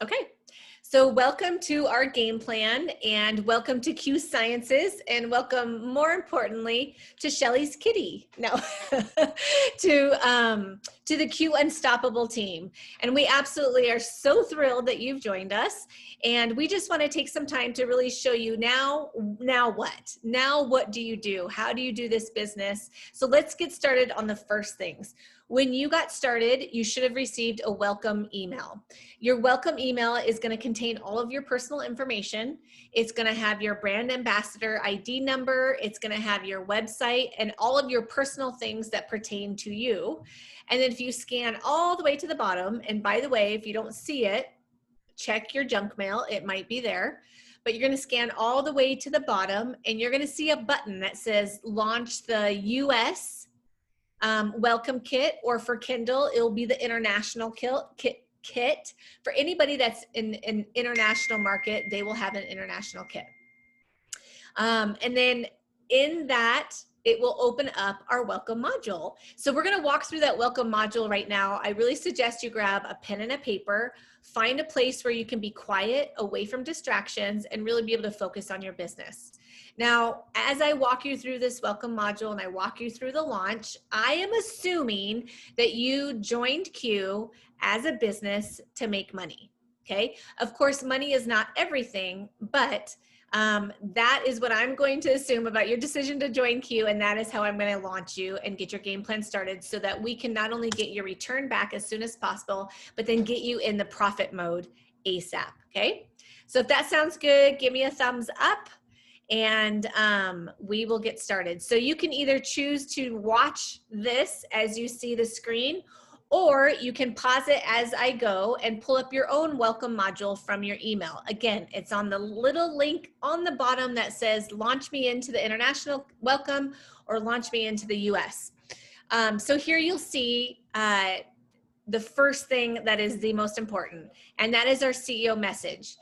Okay, so welcome to our game plan and welcome to Q Sciences and welcome, more importantly, to Shelly's kitty. No, to the Q Unstoppable team. And we absolutely are so thrilled that you've joined us. And we just want to take some time to really show you now what? Now what do you do? How do you do this business? So let's get started on the first things. When you got started, you should have received a welcome email. Your welcome email is going to contain all of your personal information. It's going to have your brand ambassador ID number. It's going to have your website and all of your personal things that pertain to you. And then if you scan all the way to the bottom, and by the way, if you don't see it, check your junk mail. It might be there. But you're going to scan all the way to the bottom and you're going to see a button that says launch the US welcome kit, or for Kindle, it'll be the international kit. For anybody that's in an international market, they will have an international kit. And then in that, it will open up our welcome module. So we're going to walk through that welcome module right now. I really suggest you grab a pen and a paper, find a place where you can be quiet, away from distractions, and really be able to focus on your business. Now, as I walk you through this welcome module and I walk you through the launch, I am assuming that you joined Q as a business to make money. Okay. Of course, money is not everything, but that is what I'm going to assume about your decision to join Q, and that is how I'm going to launch you and get your game plan started so that we can not only get your return back as soon as possible, but then get you in the profit mode ASAP. Okay. So if that sounds good, give me a thumbs up and we will get started. So you can either choose to watch this as you see the screen, or you can pause it as I go and pull up your own welcome module from your email. Again, it's on the little link on the bottom that says launch me into the international welcome or launch me into the US. So here you'll see the first thing that is the most important, and that is our CEO message.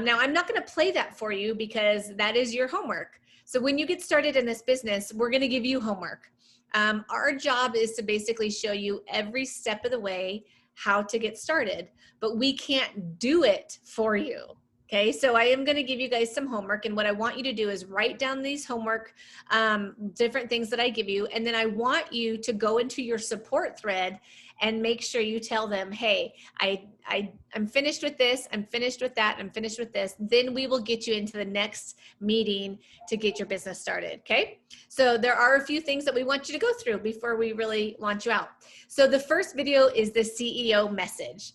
Now, I'm not going to play that for you because that is your homework. So when you get started in this business, we're going to give you homework. Our job is to basically show you every step of the way how to get started, but we can't do it for you. Okay, so I am going to give you guys some homework, and what I want you to do is write down these homework, different things that I give you, and then I want you to go into your support thread and make sure you tell them, hey, I'm finished with this, I'm finished with that, I'm finished with this. Then we will get you into the next meeting to get your business started, okay? So there are a few things that we want you to go through before we really launch you out. So the first video is the CEO message.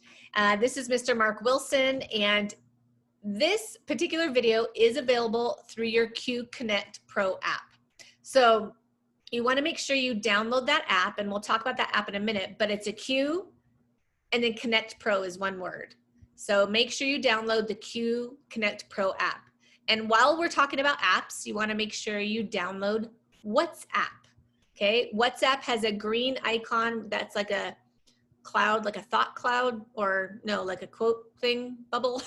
This is Mr. Mark Wilson, and this particular video is available through your Q Connect Pro app. So you want to make sure you download that app, and we'll talk about that app in a minute, but it's a Q and then Connect Pro is one word. So make sure you download the Q Connect Pro app. And while we're talking about apps, you want to make sure you download WhatsApp. Okay, WhatsApp has a green icon that's like a cloud, like a thought cloud, or no, like a quote thing bubble.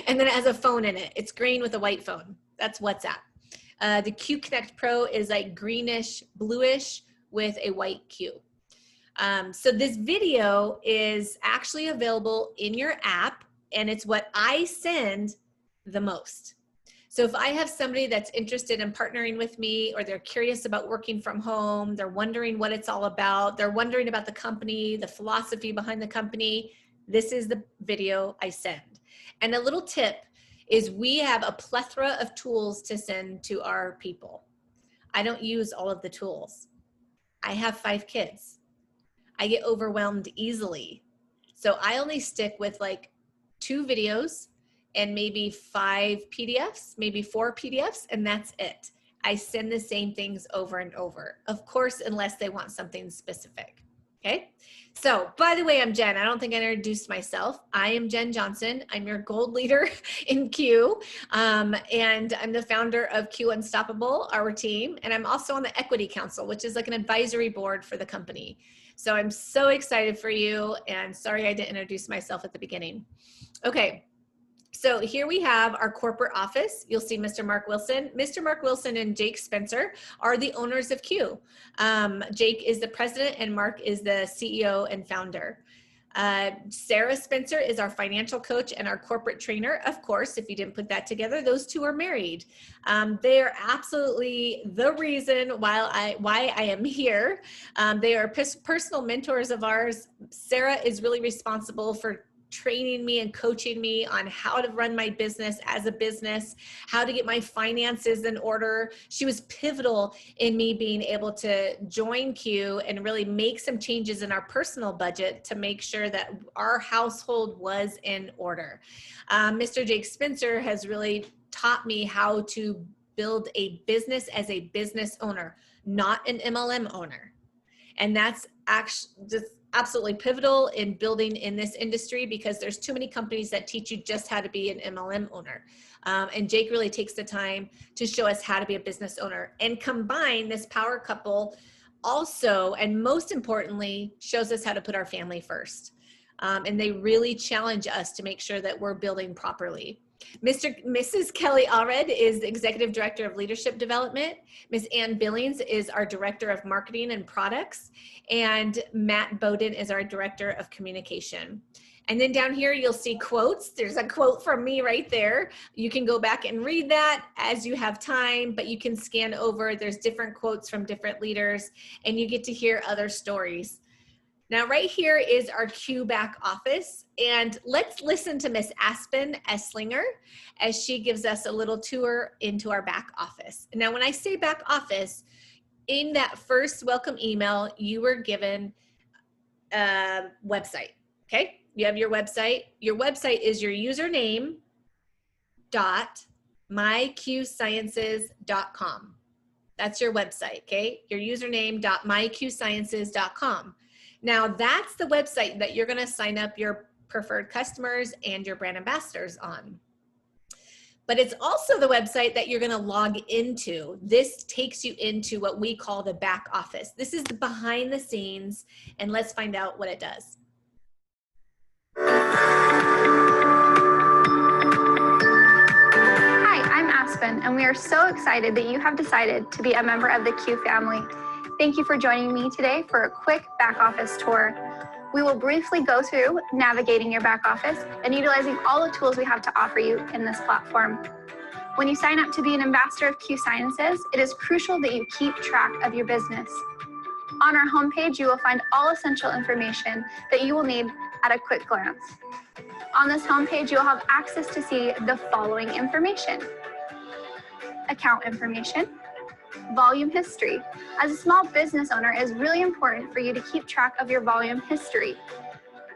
And then it has a phone in it. It's green with a white phone. That's WhatsApp. The Q Connect Pro is like greenish, bluish with a white Q. So this video is actually available in your app, and it's what I send the most. So if I have somebody that's interested in partnering with me, or they're curious about working from home, they're wondering what it's all about, they're wondering about the company, the philosophy behind the company, this is the video I send. And a little tip is we have a plethora of tools to send to our people. I don't use all of the tools. I have 5 kids. I get overwhelmed easily. So I only stick with like 2 videos and maybe 5 PDFs, maybe 4 PDFs, and that's it. I send the same things over and over, of course, unless they want something specific. Okay, so by the way, I'm Jen. I don't think I introduced myself. I am Jen Johnson. I'm your gold leader in Q, and I'm the founder of Q Unstoppable, our team, and I'm also on the Equity Council, which is like an advisory board for the company. So I'm so excited for you, and sorry I didn't introduce myself at the beginning. Okay. So here we have our corporate office. You'll see Mr. Mark Wilson. Mr. Mark Wilson and Jake Spencer are the owners of Q. Jake is the president and Mark is the CEO and founder. Sarah Spencer is our financial coach and our corporate trainer. Of course, if you didn't put that together, those two are married. They are absolutely the reason why I am here. They are personal mentors of ours. Sarah is really responsible for training me and coaching me on how to run my business as a business, how to get my finances in order. She was pivotal in me being able to join Q and really make some changes in our personal budget to make sure that our household was in order. Mr. Jake Spencer has really taught me how to build a business as a business owner, not an MLM owner. And that's actually just absolutely pivotal in building in this industry, because there's too many companies that teach you just how to be an MLM owner. And Jake really takes the time to show us how to be a business owner and combine this power couple also, and most importantly, shows us how to put our family first. And they really challenge us to make sure that we're building properly. Mrs. Kelly Allred is the Executive Director of Leadership Development. Ms. Ann Billings is our Director of Marketing and Products. And Matt Bowden is our Director of Communication. And then down here, you'll see quotes. There's a quote from me right there. You can go back and read that as you have time, but you can scan over. There's different quotes from different leaders, and you get to hear other stories. Now, right here is our Q back office, and let's listen to Miss Aspen Esslinger as she gives us a little tour into our back office. Now, when I say back office, in that first welcome email, you were given a website, okay? You have your website. Your website is your username dot myqsciences.com. That's your website, okay? Your username dot myqsciences.com. Now that's the website that you're gonna sign up your preferred customers and your brand ambassadors on. But it's also the website that you're gonna log into. This takes you into what we call the back office. This is the behind the scenes, and let's find out what it does. Hi, I'm Aspen, and we are so excited that you have decided to be a member of the Q family. Thank you for joining me today for a quick back office tour. We will briefly go through navigating your back office and utilizing all the tools we have to offer you in this platform. When you sign up to be an ambassador of Q Sciences, it is crucial that you keep track of your business. On our homepage, you will find all essential information that you will need at a quick glance. On this homepage, you'll have access to see the following information: account information, volume history. As a small business owner, it is really important for you to keep track of your volume history.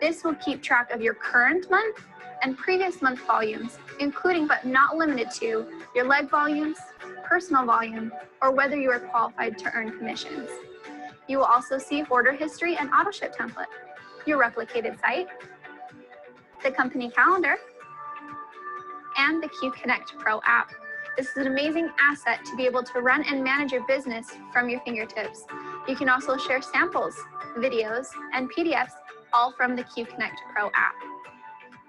This will keep track of your current month and previous month volumes, including but not limited to your leg volumes, personal volume, or whether you are qualified to earn commissions. You will also see order history and auto ship template, your replicated site, the company calendar, and the Q Connect Pro app. This is an amazing asset to be able to run and manage your business from your fingertips. You can also share samples, videos, and PDFs, all from the Q Connect Pro app.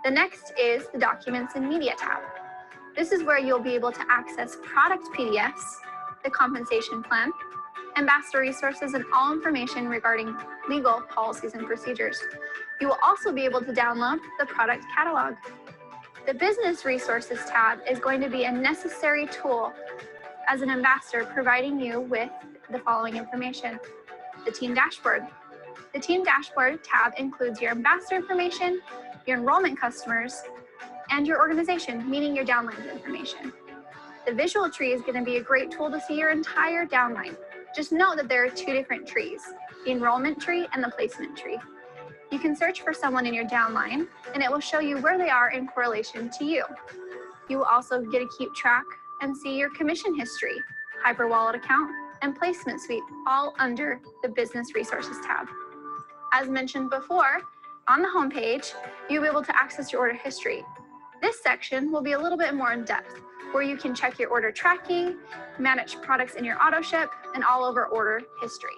The next is the Documents and Media tab. This is where you'll be able to access product PDFs, the compensation plan, ambassador resources, and all information regarding legal policies and procedures. You will also be able to download the product catalog. The Business Resources tab is going to be a necessary tool as an ambassador, providing you with the following information: the Team Dashboard. The Team Dashboard tab includes your ambassador information, your enrollment customers, and your organization, meaning your downline information. The visual tree is going to be a great tool to see your entire downline. Just know that there are two different trees: the enrollment tree and the placement tree. You can search for someone in your downline, and it will show you where they are in correlation to you. You will also get to keep track and see your commission history, HyperWallet account, and placement suite, all under the Business Resources tab. As mentioned before, on the homepage, you'll be able to access your order history. This section will be a little bit more in depth, where you can check your order tracking, manage products in your auto ship, and all over order history.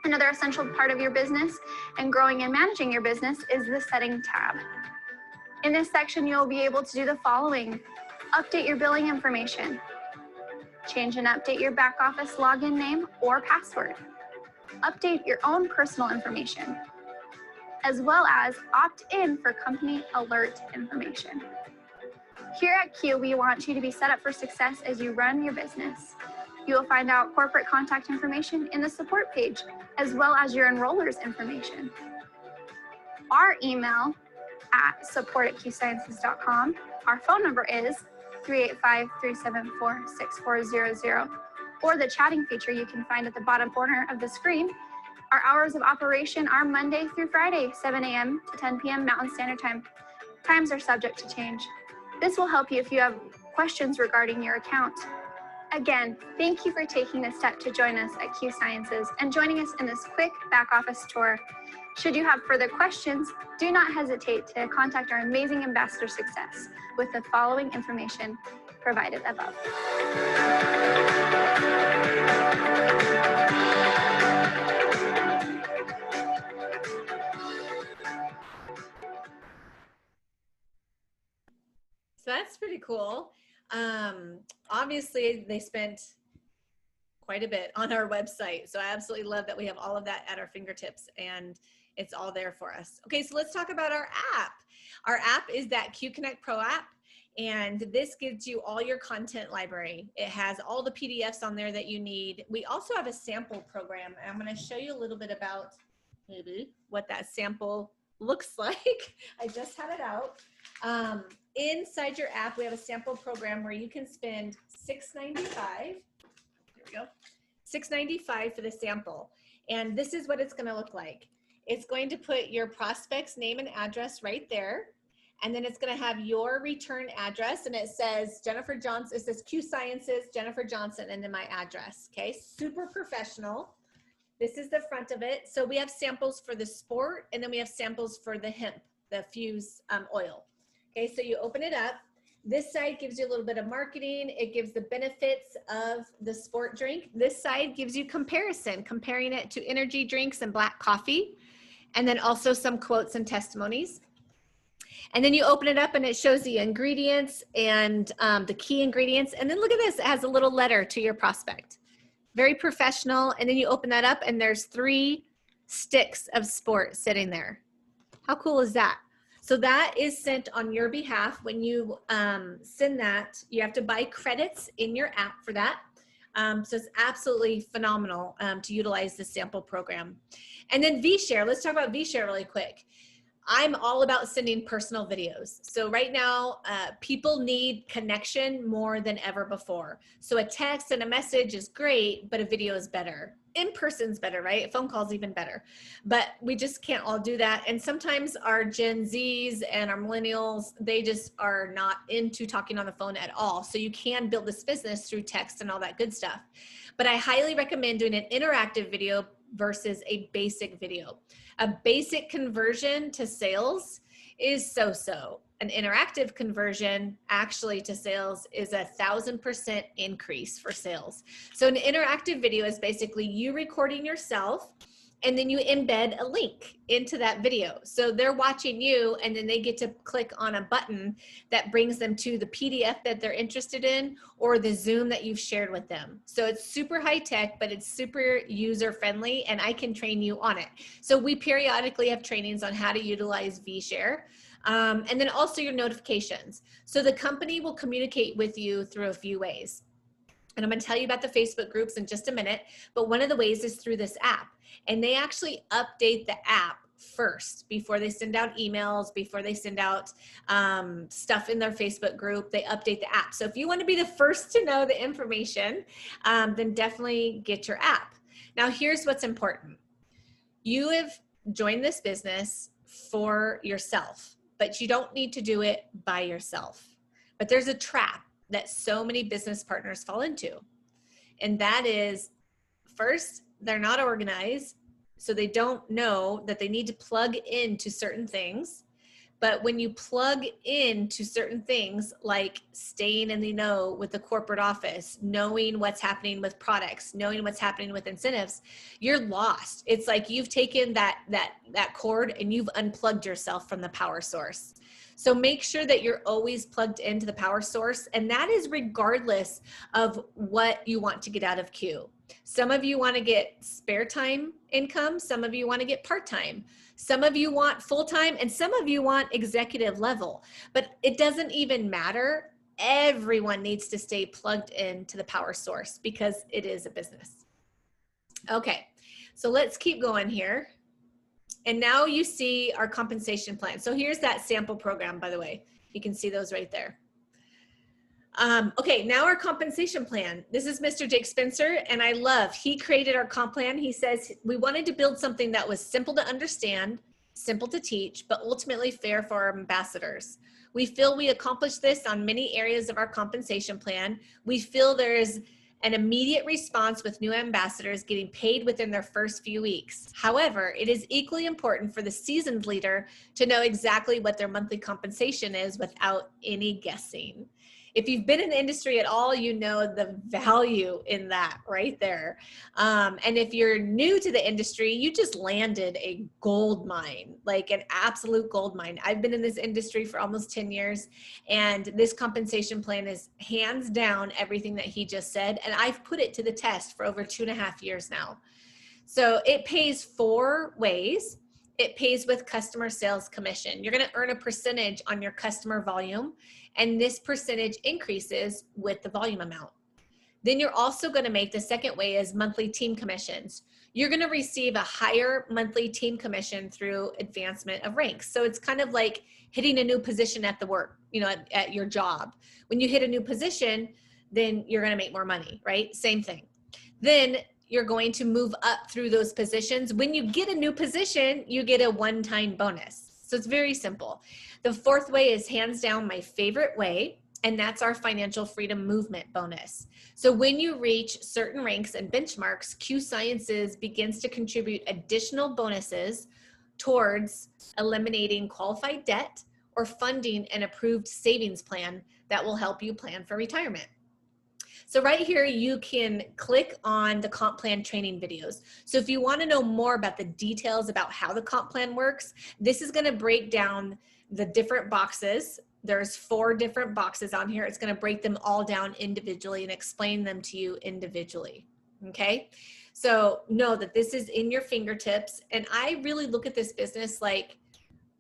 Another essential part of your business and growing and managing your business is the Setting tab. In this section, you'll be able to do the following: update your billing information, change and update your back office login name or password, update your own personal information, as well as opt in for company alert information. Here at Q, we want you to be set up for success as you run your business. You will find out corporate contact information in the support page, as well as your enrollers information. Our email at support@qsciences.com. Our phone number is 385-374-6400, or the chatting feature you can find at the bottom corner of the screen. Our hours of operation are Monday through Friday, 7 a.m. to 10 p.m. Mountain Standard Time. Times are subject to change. This will help you if you have questions regarding your account. Again, thank you for taking the step to join us at Q Sciences and joining us in this quick back office tour. Should you have further questions, do not hesitate to contact our amazing Ambassador Success with the following information provided above. So that's pretty cool. Obviously, they spent quite a bit on our website. So I absolutely love that we have all of that at our fingertips and it's all there for us. Okay, so let's talk about our app. Our app is that Q Connect Pro app, and this gives you all your content library. It has all the PDFs on there that you need. We also have a sample program, and I'm going to show you a little bit about maybe what that sample looks like. I just had it out. Inside your app, we have a sample program where you can spend $6.95. Here we go. $6.95 for the sample. And this is what it's going to look like. It's going to put your prospect's name and address right there. And then it's going to have your return address. And it says Jennifer Johnson. It says Q Sciences, Jennifer Johnson, and then my address. Okay, super professional. This is the front of it. So we have samples for the sport, and then we have samples for the hemp, the Fuse oil. Okay, so you open it up. This side gives you a little bit of marketing. It gives the benefits of the sport drink. This side gives you comparison, comparing it to energy drinks and black coffee, and then also some quotes and testimonies. And then you open it up and it shows the ingredients and the key ingredients. And then look at this, it has a little letter to your prospect. Very professional. And then you open that up and there's 3 sticks of sport sitting there. How cool is that? So that is sent on your behalf. When you send that, you have to buy credits in your app for that. So it's absolutely phenomenal to utilize the sample program. And then VShare, let's talk about VShare really quick. I'm all about sending personal videos. So right now, people need connection more than ever before. So a text and a message is great, but a video is better. In person's better, right? A phone call's even better. But we just can't all do that. And sometimes our Gen Zs and our millennials, they just are not into talking on the phone at all. So you can build this business through text and all that good stuff. But I highly recommend doing an interactive video versus a basic video. A basic conversion to sales is so-so. An interactive conversion actually to sales is 1,000% increase for sales. So an interactive video is basically you recording yourself and then you embed a link into that video. So they're watching you and then they get to click on a button that brings them to the PDF that they're interested in or the Zoom that you've shared with them. So it's super high tech, but it's super user friendly and I can train you on it. So we periodically have trainings on how to utilize VShare. And then also your notifications. So the company will communicate with you through a few ways. And I'm going to tell you about the Facebook groups in just a minute, but one of the ways is through this app. And they actually update the app first before they send out emails, before they send out stuff in their Facebook group. They update the app. So if you want to be the first to know the information, then definitely get your app. Now here's what's important. You have joined this business for yourself, but you don't need to do it by yourself. But there's a trap that so many business partners fall into. And that is, first, they're not organized, so they don't know that they need to plug into certain things. But when you plug into certain things like staying in the know with the corporate office, knowing what's happening with products, knowing what's happening with incentives, you're lost. It's like you've taken that cord and you've unplugged yourself from the power source. So make sure that you're always plugged into the power source, and that is regardless of what you want to get out of Q. Some of you want to get spare time income. Some of you want to get part-time. Some of you want full-time, and some of you want executive level. But it doesn't even matter. Everyone needs to stay plugged into the power source because it is a business. Okay, so let's keep going here. And now you see our compensation plan. So here's that sample program, by the way. You can see those right there. Okay, now our compensation plan. This is Mr. Jake Spencer, and he created our comp plan. He says we wanted to build something that was simple to understand, simple to teach, but ultimately fair for our ambassadors. We feel we accomplished this on many areas of our compensation plan. We feel there is an immediate response with new ambassadors getting paid within their first few weeks. However, it is equally important for the seasoned leader to know exactly what their monthly compensation is without any guessing. If you've been in the industry at all, you know the value in that right there. And if you're new to the industry, you just landed a gold mine, like an absolute gold mine. I've been in this industry for almost 10 years, and this compensation plan is hands down everything that he just said. And I've put it to the test for over 2.5 years now. So it pays 4 ways. It pays with customer sales commission. You're going to earn a percentage on your customer volume, and this percentage increases with the volume amount. Then you're also going to make, the second way is monthly team commissions. You're going to receive a higher monthly team commission through advancement of ranks. So it's kind of like hitting a new position at the work, at your job. When you hit a new position, then you're going to make more money, right? Same thing. Then you're going to move up through those positions. When you get a new position, you get a one-time bonus. So it's very simple. The 4th way is hands down my favorite way, and that's our financial freedom movement bonus. So when you reach certain ranks and benchmarks, Q Sciences begins to contribute additional bonuses towards eliminating qualified debt or funding an approved savings plan that will help you plan for retirement. So right here, you can click on the comp plan training videos. So if you want to know more about the details about how the comp plan works, this is going to break down the different boxes. There's 4 different boxes on here. It's going to break them all down individually and explain them to you individually. Okay. So know that this is in your fingertips. And I really look at this business like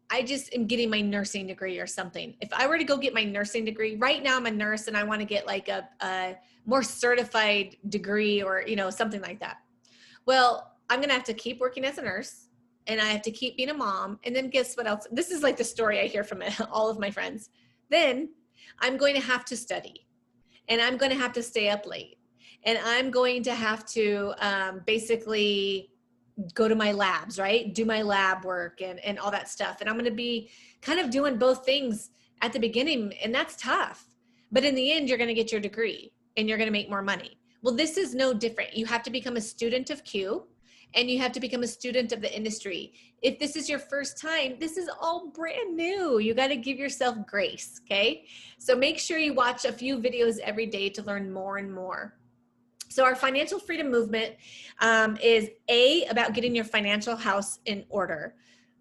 I just am getting my nursing degree or something. If I were to go get my nursing degree, right now I'm a nurse and I want to get like a more certified degree or, something like that. Well, I'm going to have to keep working as a nurse, and I have to keep being a mom. And then guess what else? This is like the story I hear from all of my friends. Then I'm going to have to study, and I'm going to have to stay up late, and I'm going to have to basically go to my labs, right? Do my lab work and all that stuff. And I'm going to be kind of doing both things at the beginning, and that's tough. But in the end, you're going to get your degree and you're going to make more money. Well, this is no different. You have to become a student of Q, and you have to become a student of the industry. If this is your first time, this is all brand new. You got to give yourself grace, okay? So make sure you watch a few videos every day to learn more and more. So our financial freedom movement is A, about getting your financial house in order.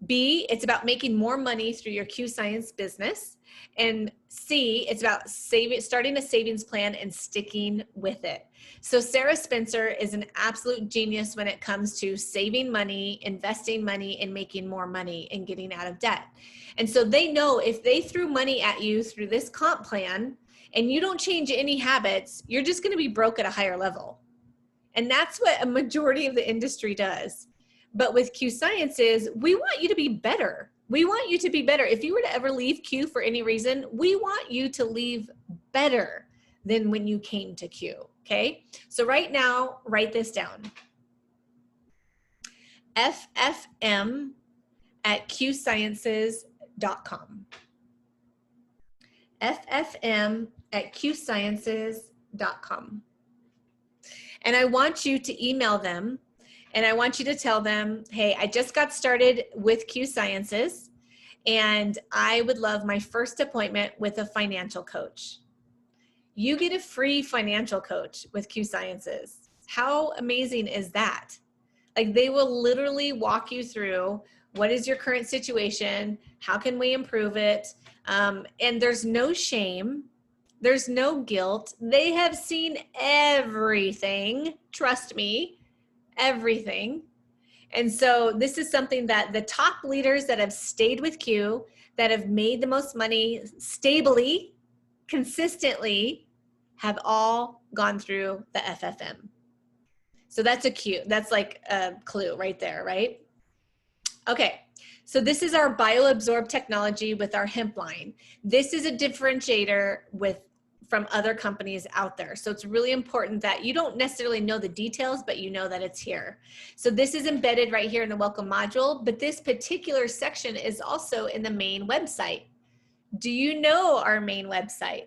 B, it's about making more money through your Q Science business. And C, it's about starting a savings plan and sticking with it. So Sarah Spencer is an absolute genius when it comes to saving money, investing money, and making more money and getting out of debt. And so they know if they threw money at you through this comp plan and you don't change any habits, you're just going to be broke at a higher level. And that's what a majority of the industry does. But with Q Sciences, we want you to be better. We want you to be better. If you were to ever leave Q for any reason, we want you to leave better than when you came to Q, okay? So right now, write this down. ffm@qsciences.com. ffm@qsciences.com. And I want you to email them, and I want you to tell them, hey, I just got started with Q Sciences, and I would love my first appointment with a financial coach. You get a free financial coach with Q Sciences. How amazing is that? Like, they will literally walk you through what is your current situation, how can we improve it, and there's no shame. There's no guilt. They have seen everything. Trust me, everything. And so this is something that the top leaders that have stayed with Q, that have made the most money stably, consistently, have all gone through the FFM. So that's a cue. That's like a clue right there, right? Okay, so this is our BioAbsorb technology with our hemp line. This is a differentiator from other companies out there. So it's really important that you don't necessarily know the details, but you know that it's here. So this is embedded right here in the welcome module, but this particular section is also in the main website. Do you know our main website?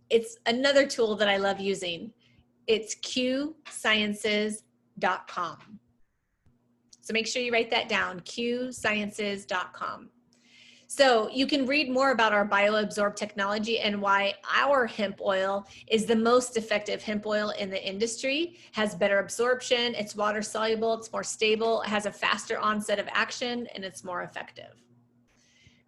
It's another tool that I love using. It's qsciences.com. So make sure you write that down, qsciences.com. So you can read more about our BioAbsorb technology and why our hemp oil is the most effective hemp oil in the industry, has better absorption, it's water soluble, it's more stable, it has a faster onset of action, and it's more effective.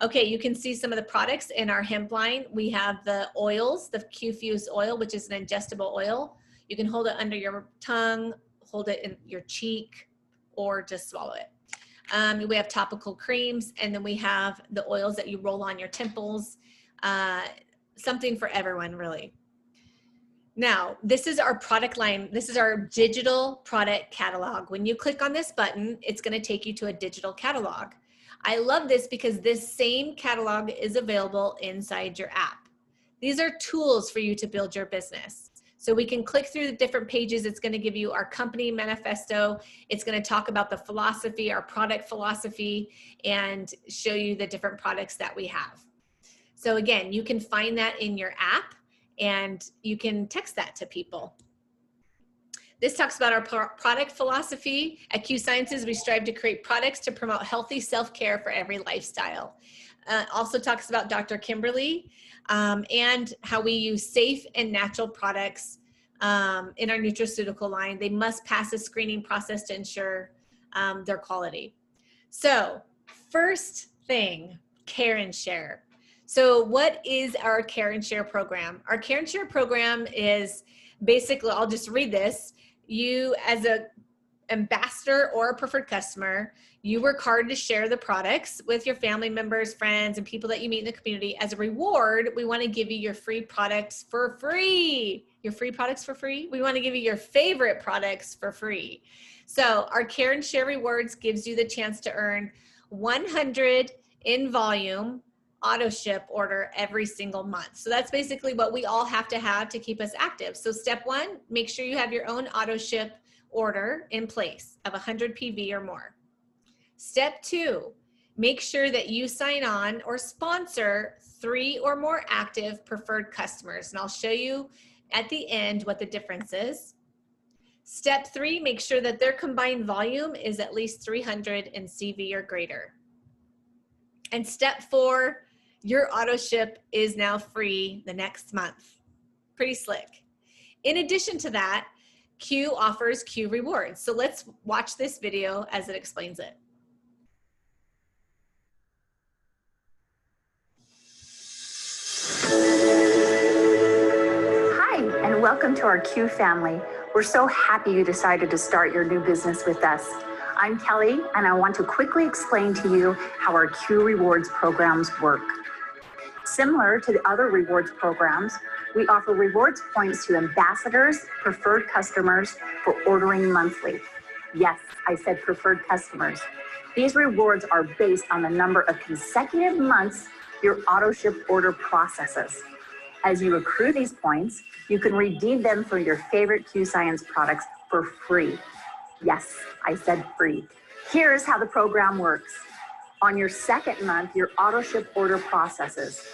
Okay, you can see some of the products in our hemp line. We have the oils, the Q-Fuse oil, which is an ingestible oil. You can hold it under your tongue, hold it in your cheek, or just swallow it. We have topical creams, and then we have the oils that you roll on your temples, something for everyone, really. Now, this is our product line. This is our digital product catalog. When you click on this button, it's going to take you to a digital catalog. I love this because this same catalog is available inside your app. These are tools for you to build your business. So we can click through the different pages. It's going to give you our company manifesto. It's going to talk about the philosophy, our product philosophy, and show you the different products that we have. So again, you can find that in your app, and you can text that to people. This talks about our product philosophy. At Q Sciences, we strive to create products to promote healthy self-care for every lifestyle. Also talks about Dr. Kimberly and how we use safe and natural products in our nutraceutical line. They must pass a screening process to ensure their quality. So first thing, Care and Share. So what is our Care and Share program? Our Care and Share program is basically, I'll just read this. You as a ambassador or a preferred customer, you work hard to share the products with your family members, friends, and people that you meet in the community. As a reward, we want to give you your free products for free. Your free products for free? We want to give you your favorite products for free. So our Care and Share Rewards gives you the chance to earn 100 in volume auto ship order every single month. So that's basically what we all have to keep us active. So step one, make sure you have your own auto ship order in place of 100 PV or more. Step two, make sure that you sign on or sponsor 3 or more active preferred customers. And I'll show you at the end what the difference is. Step three, make sure that their combined volume is at least 300 in CV or greater. And step four, your auto ship is now free the next month. Pretty slick. In addition to that, Q offers Q rewards. So let's watch this video as it explains it. Hi, and welcome to our Q family. We're so happy you decided to start your new business with us. I'm Kelly, and I want to quickly explain to you how our Q Rewards programs work. Similar to the other rewards programs, we offer rewards points to ambassadors, preferred customers for ordering monthly. Yes, I said preferred customers. These rewards are based on the number of consecutive months your auto ship order processes. As you accrue these points, you can redeem them for your favorite Q Science products for free. Yes, I said free. Here's how the program works. On your second month, your auto ship order processes.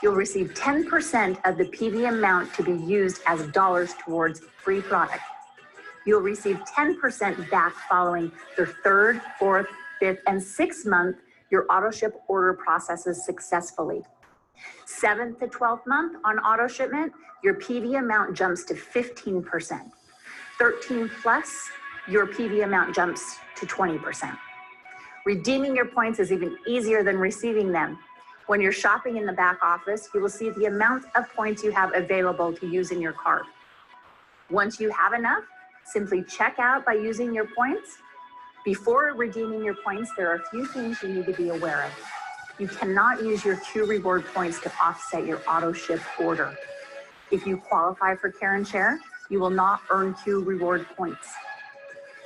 You'll receive 10% of the PV amount to be used as dollars towards free product. You'll receive 10% back following the 3rd, 4th, 5th, and 6th month your auto ship order processes successfully. 7th to 12th month on auto shipment, your PV amount jumps to 15%. 13 plus, your PV amount jumps to 20%. Redeeming your points is even easier than receiving them. When you're shopping in the back office, you will see the amount of points you have available to use in your cart. Once you have enough, simply check out by using your points. Before redeeming your points, there are a few things you need to be aware of. You cannot use your Q Reward points to offset your auto ship order. If you qualify for Care and Share, you will not earn Q Reward points.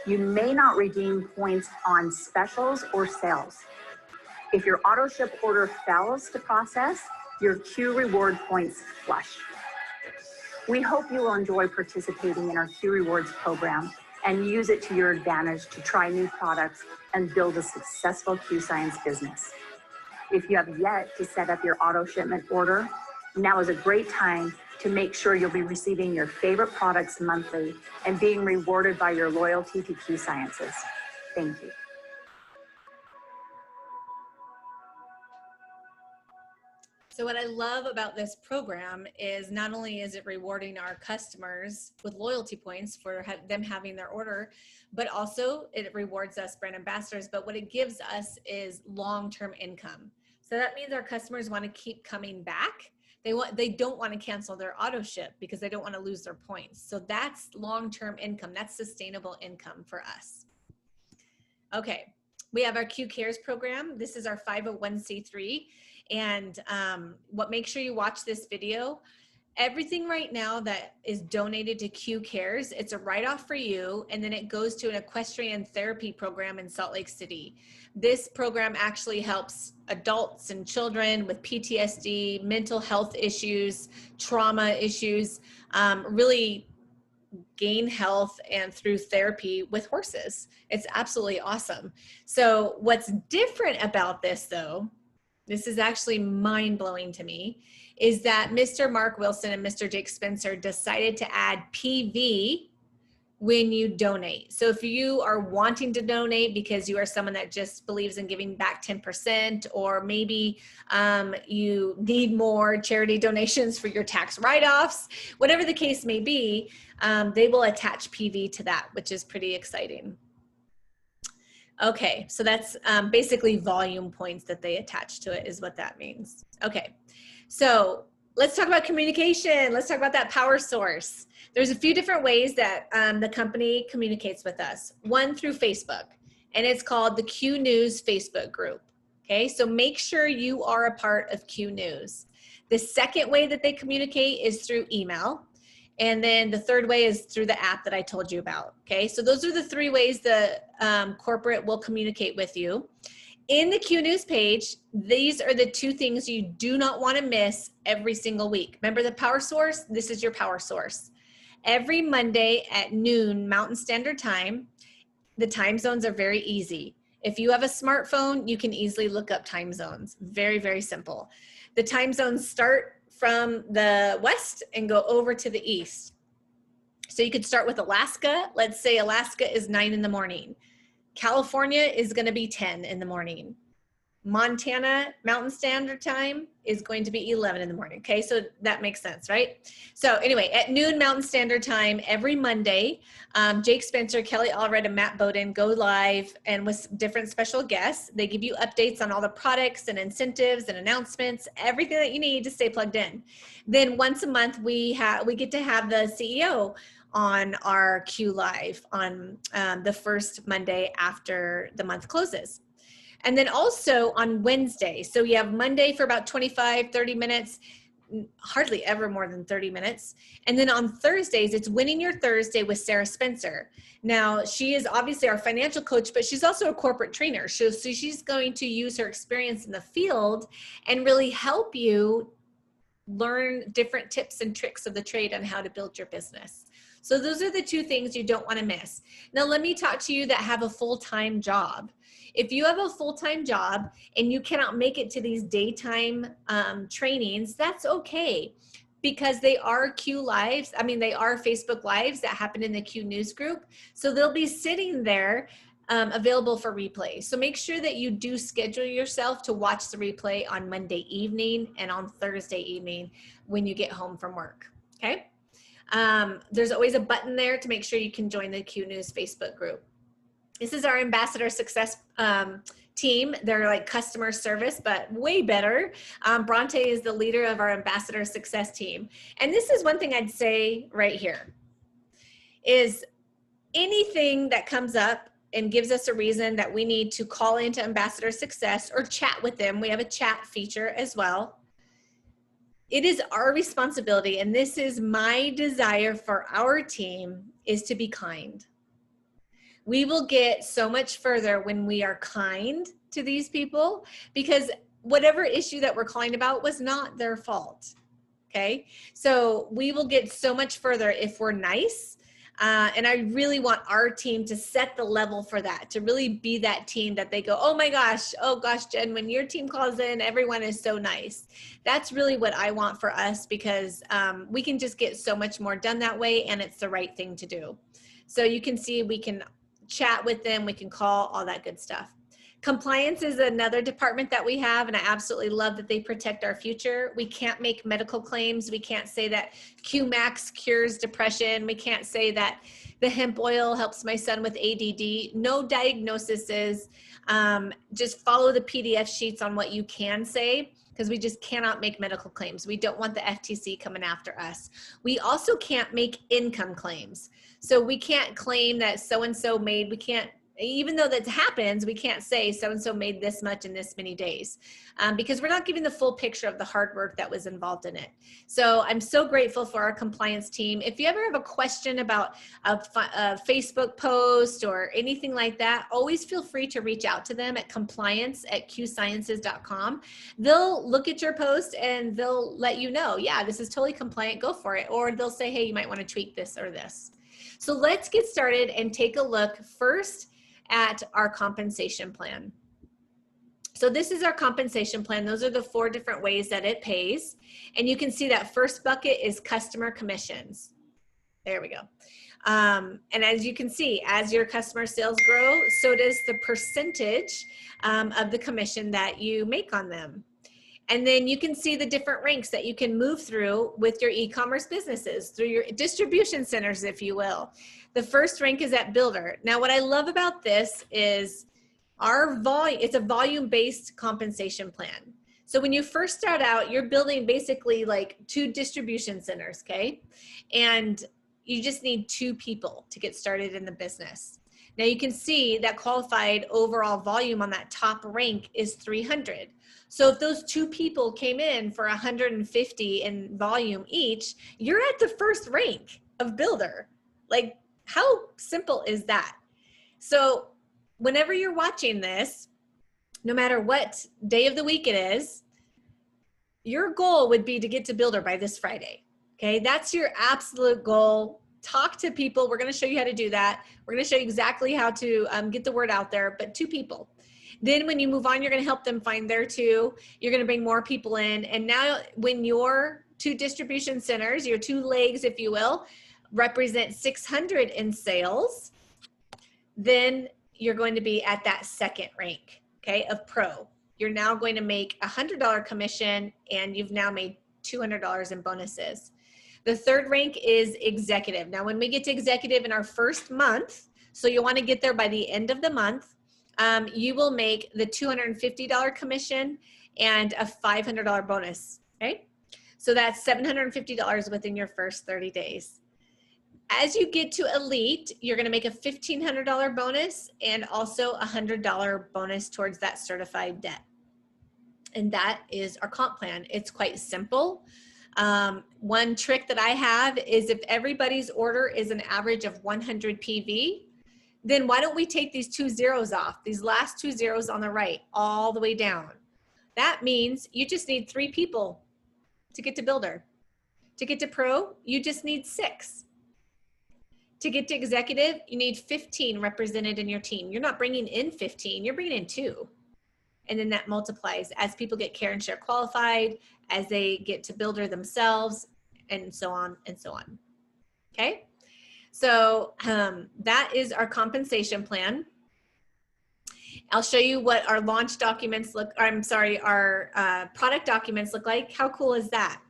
You may not redeem points on specials or sales. If your auto ship order fails to process, your Q Reward points flush. We hope you will enjoy participating in our Q Rewards program and use it to your advantage to try new products and build a successful Q Science business. If you have yet to set up your auto shipment order, now is a great time to make sure you'll be receiving your favorite products monthly and being rewarded by your loyalty to Q Sciences. Thank you. So what I love about this program is not only is it rewarding our customers with loyalty points for them having their order, but also it rewards us brand ambassadors. But what it gives us is long-term income. So that means our customers want to keep coming back. They don't want to cancel their auto ship because they don't want to lose their points. So that's long-term income. That's sustainable income for us. Okay, we have our Q Cares program. This is our 501c3. And make sure you watch this video. Everything right now that is donated to Q Cares, it's a write-off for you, and then it goes to an equestrian therapy program in Salt Lake City. This program actually helps adults and children with PTSD, mental health issues, trauma issues, really gain health and through therapy with horses. It's absolutely awesome. So what's different about this though, this is actually mind-blowing to me, is that Mr. Mark Wilson and Mr. Jake Spencer decided to add PV when you donate. So if you are wanting to donate because you are someone that just believes in giving back 10%, or maybe you need more charity donations for your tax write-offs, whatever the case may be, they will attach PV to that, which is pretty exciting. Okay, so that's basically volume points that they attach to it is what that means. Okay, so let's talk about communication. Let's talk about that power source. There's a few different ways that the company communicates with us. One through Facebook, and it's called the Q News Facebook group. Okay, so make sure you are a part of Q News. The second way that they communicate is through email. And then the third way is through the app that I told you about. Okay, so those are the three ways the corporate will communicate with you. In the Q News page, these are the two things you do not want to miss every single week. Remember the power source? This is your power source. Every Monday at noon Mountain Standard Time, the time zones are very easy. If you have a smartphone, you can easily look up time zones. Very, very simple. The time zones start from the west and go over to the east. So you could start with Alaska. Let's say Alaska is 9 in the morning. California is going to be 10 in the morning. Montana Mountain Standard Time is going to be 11 in the morning. Okay, so that makes sense, right? So anyway, at noon Mountain Standard Time every Monday, Jake Spencer, Kelly Allred, and Matt Bowden go live, and with different special guests. They give you updates on all the products and incentives and announcements, everything that you need to stay plugged in. Then once a month, we get to have the CEO on our Q Live on the first Monday after the month closes. And then also on Wednesday, so you have Monday for about 25, 30 minutes, hardly ever more than 30 minutes. And then on Thursdays, it's Winning Your Thursday with Sarah Spencer. Now, she is obviously our financial coach, but she's also a corporate trainer. So she's going to use her experience in the field and really help you learn different tips and tricks of the trade on how to build your business. So those are the two things you don't want to miss. Now, let me talk to you that have a full-time job. If you have a full-time job and you cannot make it to these daytime trainings, that's okay, because they are Q Lives. I mean, they are Facebook Lives that happen in the Q News group. So they'll be sitting there available for replay. So make sure that you do schedule yourself to watch the replay on Monday evening and on Thursday evening when you get home from work, okay? There's always a button there to make sure you can join the Q News Facebook group. This is our ambassador success team. They're like customer service, but way better. Bronte is the leader of our ambassador success team. And this is one thing I'd say right here is anything that comes up and gives us a reason that we need to call into ambassador success or chat with them. We have a chat feature as well. It is our responsibility, and this is my desire for our team, is to be kind. We will get so much further when we are kind to these people, because whatever issue that we're calling about was not their fault. Okay, so we will get so much further if we're nice. And I really want our team to set the level for that, to really be that team that they go, oh gosh, Jen, when your team calls in, everyone is so nice. That's really what I want for us, because we can just get so much more done that way, and it's the right thing to do. So you can see we can chat with them, we can call, all that good stuff. Compliance is another department that we have, and I absolutely love that they protect our future. We can't make medical claims. We can't say that QMax cures depression. We can't say that the hemp oil helps my son with ADD. No diagnoses. Just follow the PDF sheets on what you can say, because we just cannot make medical claims. We don't want the FTC coming after us. We also can't make income claims. So we can't claim that so-and-so made, we can't, even though that happens, we can't say so-and-so made this much in this many days, because we're not giving the full picture of the hard work that was involved in it. So I'm so grateful for our compliance team. If you ever have a question about a Facebook post or anything like that, always feel free to reach out to them at compliance@qsciences.com. They'll look at your post and they'll let you know, yeah, this is totally compliant, go for it. Or they'll say, hey, you might want to tweak this or this. So let's get started and take a look first at our compensation plan. So this is our compensation plan. Those are the 4 different ways that it pays. And you can see that first bucket is customer commissions. There we go. And as you can see, as your customer sales grow, so does the percentage of the commission that you make on them. And then you can see the different ranks that you can move through with your e-commerce businesses, through your distribution centers, if you will. The first rank is at Builder. Now, what I love about this is our volume, it's a volume-based compensation plan. So when you first start out, you're building basically like 2 distribution centers, okay? And you just need 2 people to get started in the business. Now you can see that qualified overall volume on that top rank is 300. So if those 2 people came in for 150 in volume each, you're at the first rank of Builder. Like, how simple is that? So whenever you're watching this, no matter what day of the week it is, your goal would be to get to Builder by this Friday. Okay, that's your absolute goal. Talk to people. We're going to show you how to do that. We're going to show you exactly how to get the word out there, but 2 people. Then when you move on, you're going to help them find their 2. You're going to bring more people in. And now when your 2 distribution centers, your 2 legs, if you will, represent 600 in sales, then you're going to be at that second rank, okay, of pro. You're now going to make a $100 commission, and you've now made $200 in bonuses. The third rank is executive. Now, when we get to executive in our first month, so you want to get there by the end of the month, you will make the $250 commission and a $500 bonus, okay? So that's $750 within your first 30 days. As you get to elite, you're going to make a $1,500 bonus and also a $100 bonus towards that certified debt. And that is our comp plan. It's quite simple. One trick that I have is if everybody's order is an average of 100 PV, then why don't we take these 2 zeros off, these last 2 zeros on the right, all the way down. That means you just need 3 people to get to Builder. To get to Pro, you just need 6. To get to executive, you need 15 represented in your team. You're not bringing in 15, you're bringing in 2. And then that multiplies as people get Care and Share qualified, as they get to Builder themselves, and so on and so on. Okay? So that is our compensation plan. I'll show you what our launch documents look, our product documents look like. How cool is that?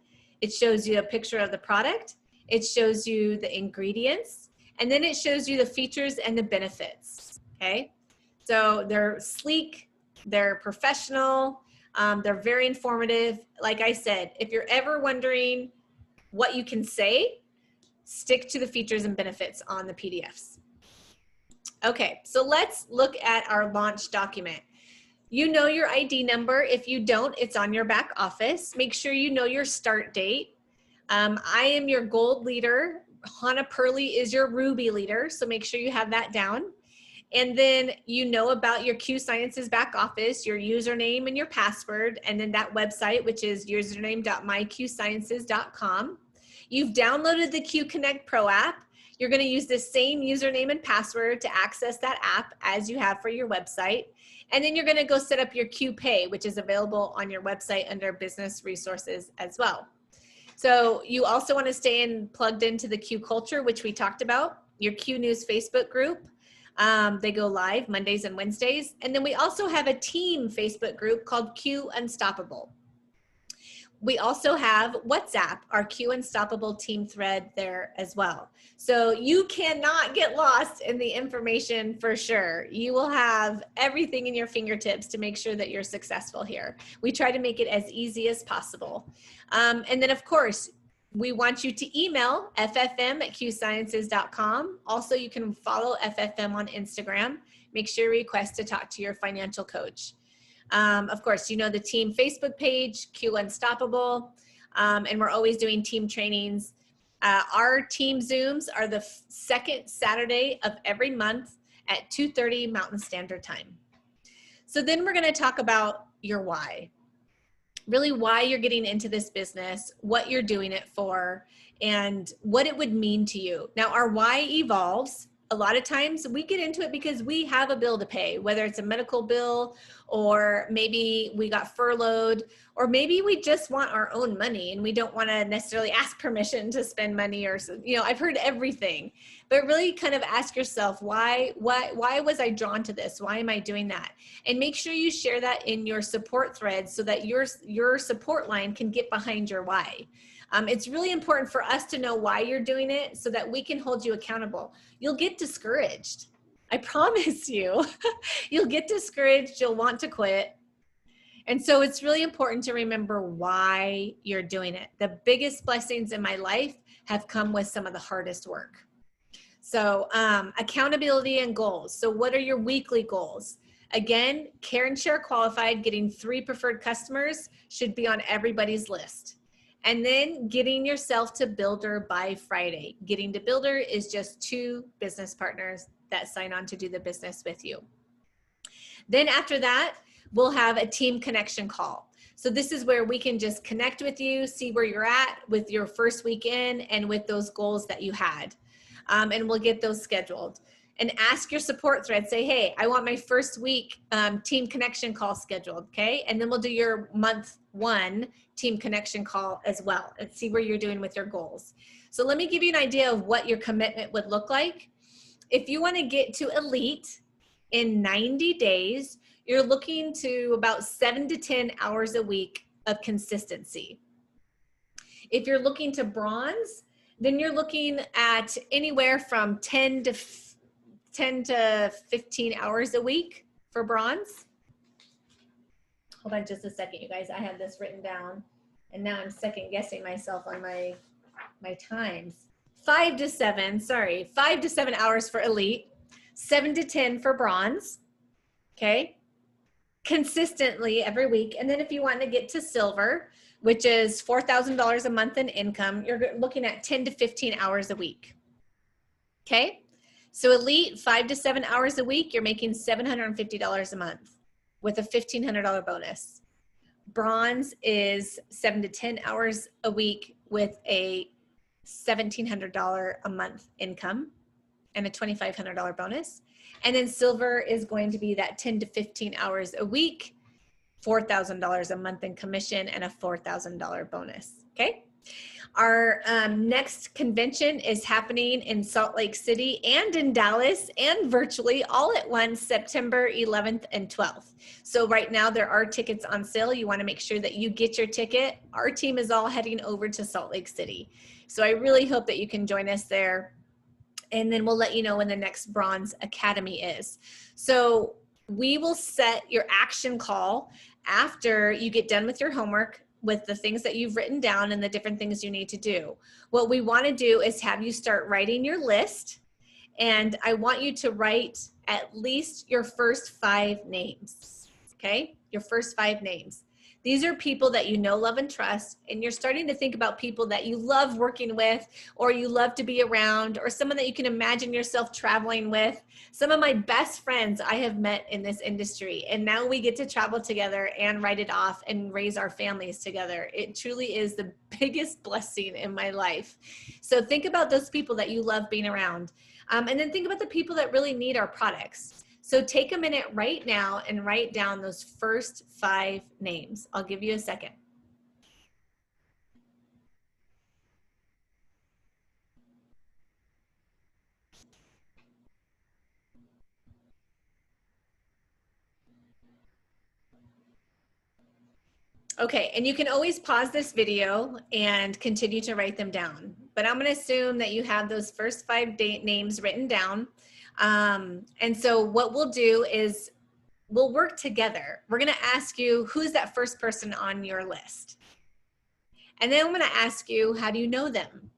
It shows you a picture of the product. It shows you the ingredients. And then it shows you the features and the benefits, okay? So they're sleek, they're professional, they're very informative. Like I said, if you're ever wondering what you can say, stick to the features and benefits on the PDFs. Okay, so let's look at our launch document. You know your ID number. If you don't, it's on your back office. Make sure you know your start date. I am your gold leader. Hannah Purley is your ruby leader, so make sure you have that down. And then you know about your Q Sciences back office, your username and your password, and then that website, which is username.myqsciences.com. You've downloaded the Q Connect Pro app. You're going to use the same username and password to access that app as you have for your website. And then you're going to go set up your Q Pay, which is available on your website under business resources as well. So you also want to stay plugged into the Q Culture, which we talked about, your Q News Facebook group. They go live Mondays and Wednesdays. And then we also have a team Facebook group called Q Unstoppable. We also have WhatsApp, our Q Unstoppable team thread there as well. So you cannot get lost in the information for sure. You will have everything in your fingertips to make sure that you're successful here. We try to make it as easy as possible. And then of course, we want you to email ffm@qsciences.com. Also, you can follow FFM on Instagram. Make sure you request to talk to your financial coach. Of course, you know the team Facebook page, Q Unstoppable, and we're always doing team trainings. Our team Zooms are the second Saturday of every month at 2:30 Mountain Standard Time. So then we're going to talk about your why. Really why you're getting into this business, what you're doing it for, and what it would mean to you. Now, our why evolves. A lot of times we get into it because we have a bill to pay, whether it's a medical bill, or maybe we got furloughed, or maybe we just want our own money and we don't want to necessarily ask permission to spend money, or, you know, I've heard everything. But really kind of ask yourself, why was I drawn to this? Why am I doing that? And make sure you share that in your support thread so that your support line can get behind your why. It's really important for us to know why you're doing it so that we can hold you accountable. You'll get discouraged. I promise you. You'll get discouraged. You'll want to quit. And so it's really important to remember why you're doing it. The biggest blessings in my life have come with some of the hardest work. So accountability and goals. So what are your weekly goals? Again, Care and Share qualified, getting 3 preferred customers should be on everybody's list. And then getting yourself to Builder by Friday. Getting to Builder is just 2 business partners that sign on to do the business with you. Then after that, we'll have a team connection call. So this is where we can just connect with you, see where you're at with your first week in and with those goals that you had. And we'll get those scheduled. And ask your support thread, say, hey, I want my first week team connection call scheduled, okay? And then we'll do your month 1 team connection call as well and see where you're doing with your goals. So let me give you an idea of what your commitment would look like. If you want to get to elite in 90 days, you're looking to about 7 to 10 hours a week of consistency. If you're looking to bronze, then you're looking at anywhere from 10 to 15 hours a week for bronze. Hold on just a second, you guys. I have this written down and now I'm second guessing myself on my times. 5 to 7 hours for elite, 7 to 10 for bronze, okay? Consistently every week. And then if you want to get to silver, which is $4,000 a month in income, you're looking at 10 to 15 hours a week, okay? So elite, 5 to 7 hours a week, you're making $750 a month with a $1,500 bonus. Bronze is 7 to 10 hours a week with a $1,700 a month income and a $2,500 bonus. And then silver is going to be that 10 to 15 hours a week, $4,000 a month in commission and a $4,000 bonus, okay? Our next convention is happening in Salt Lake City and in Dallas and virtually all at once, September 11th and 12th. So right now there are tickets on sale. You want to make sure that you get your ticket. Our team is all heading over to Salt Lake City. So I really hope that you can join us there. And then we'll let you know when the next Bronze Academy is. So we will set your action call after you get done with your homework, with the things that you've written down and the different things you need to do. What we want to do is have you start writing your list. And I want you to write at least your first 5 names, okay? Your first 5 names. These are people that you know, love, and trust, and you're starting to think about people that you love working with, or you love to be around, or someone that you can imagine yourself traveling with. Some of my best friends I have met in this industry, and now we get to travel together and write it off and raise our families together. It truly is the biggest blessing in my life. So think about those people that you love being around. And then think about the people that really need our products. So take a minute right now and write down those first 5 names. I'll give you a second. Okay, and you can always pause this video and continue to write them down. But I'm going to assume that you have those first 5 names written down. And so what we'll do is we'll work together. We're going to ask you, who's that first person on your list? And then I'm going to ask you, how do you know them?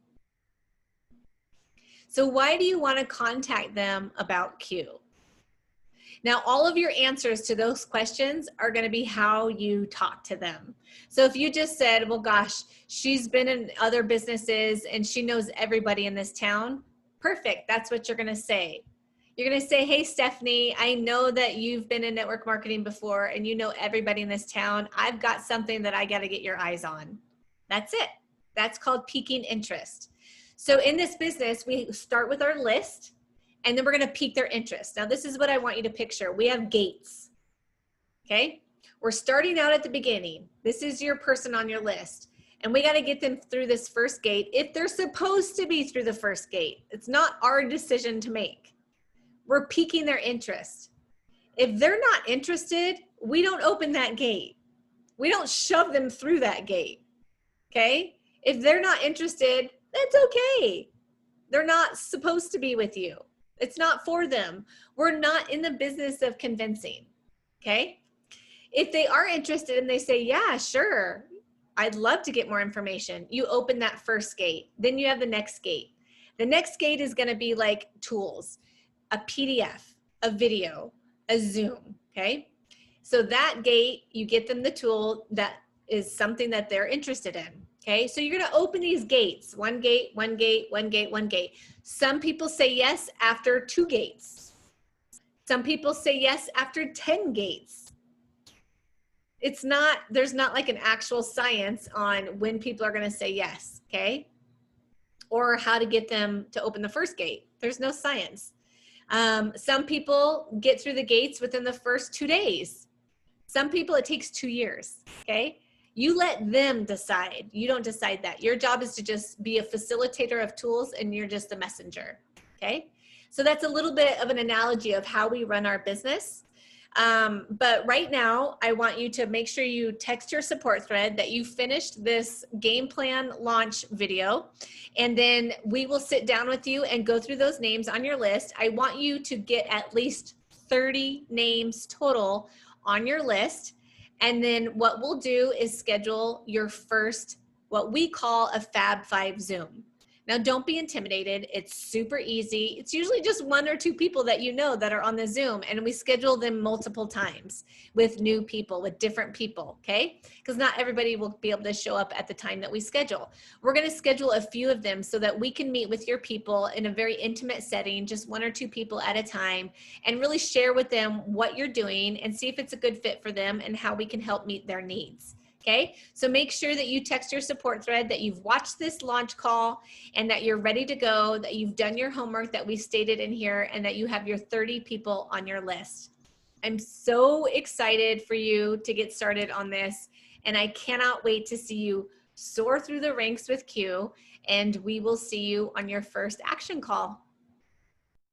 So why do you want to contact them about Q? Now, all of your answers to those questions are going to be how you talk to them. So if you just said, well, gosh, she's been in other businesses and she knows everybody in this town, perfect. That's what you're going to say. You're going to say, hey, Stephanie, I know that you've been in network marketing before and you know everybody in this town. I've got something that I got to get your eyes on. That's it. That's called piquing interest. So in this business, we start with our list and then we're going to pique their interest. Now, this is what I want you to picture. We have gates. Okay. We're starting out at the beginning. This is your person on your list. And we got to get them through this first gate if they're supposed to be through the first gate. It's not our decision to make. We're piquing their interest. If they're not interested, we don't open that gate. We don't shove them through that gate, okay? If they're not interested, that's okay. They're not supposed to be with you. It's not for them. We're not in the business of convincing, okay? If they are interested and they say, yeah, sure, I'd love to get more information, you open that first gate. Then you have the next gate. The next gate is going to be like tools. A PDF, a video, a Zoom, okay? So that gate, you get them the tool that is something that they're interested in, okay? So you're gonna open these gates, one gate, one gate, one gate, one gate. Some people say yes after 2 gates. Some people say yes after 10 gates. There's not like an actual science on when people are gonna say yes, okay? Or how to get them to open the first gate. There's no science. Some people get through the gates within the first 2 days. Some people, it takes 2 years, okay? You let them decide. You don't decide that. Your job is to just be a facilitator of tools and you're just a messenger, okay? So that's a little bit of an analogy of how we run our business. But right now, I want you to make sure you text your support thread that you finished this game plan launch video, and then we will sit down with you and go through those names on your list. I want you to get at least 30 names total on your list. And then what we'll do is schedule your first, what we call a Fab 5 Zoom. Now, don't be intimidated. It's super easy. It's usually just 1 or 2 people that you know that are on the Zoom, and we schedule them multiple times with new people, with different people, okay? Because not everybody will be able to show up at the time that we schedule. We're going to schedule a few of them so that we can meet with your people in a very intimate setting, just 1 or 2 people at a time, and really share with them what you're doing and see if it's a good fit for them and how we can help meet their needs. Okay, so make sure that you text your support thread that you've watched this launch call and that you're ready to go, that you've done your homework that we stated in here, and that you have your 30 people on your list. I'm so excited for you to get started on this, and I cannot wait to see you soar through the ranks with Q, and we will see you on your first action call.